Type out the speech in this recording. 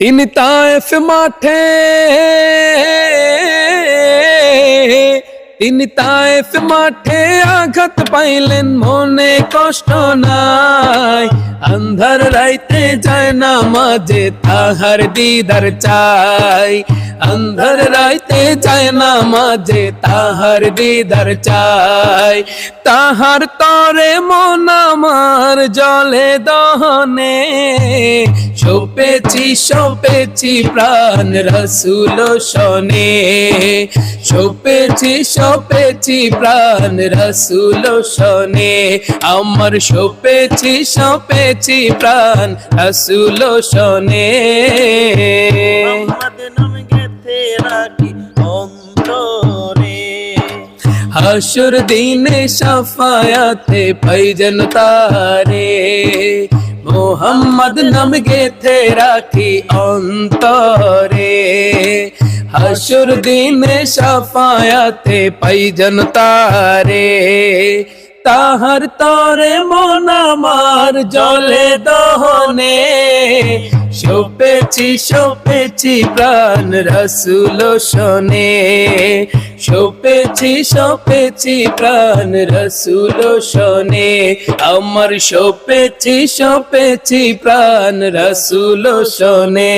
তিনি তায়েফ মাঠে, তিনি তায়েফ মাঠে আঘাত পাইলেন, মনে কষ্ট নাই। আন্ধার রাইতে যায় না মাঝে তাহার দিদার চাই। আন্ধার রাইতে যায় না মাঝে তাহার দিদার চাই। তাহার তরে মন আমার জলে দহনে, সপেছি সপেছি প্রাণ রসুল শনে। সপেছি সপেছি প্রাণ রসুল শনে। আমার সপেছি সপেছি প্রাণ রসুল শনে। হাসুর দিনে শাফায়াতে পাইজন তারে, মোহাম্মদ নাম গেথে রাখি অন্তরে। হাসুর দিনে শাফায়াতে পাইজন তারে, তাহার তরে মন আমার জলে দহনে। সপেছি সপেছি প্রাণ রসুল শনে। সপেছি সপেছি প্রাণ রসুল শনে। আমার সপেছি সপেছি প্রাণ রসুল শনে।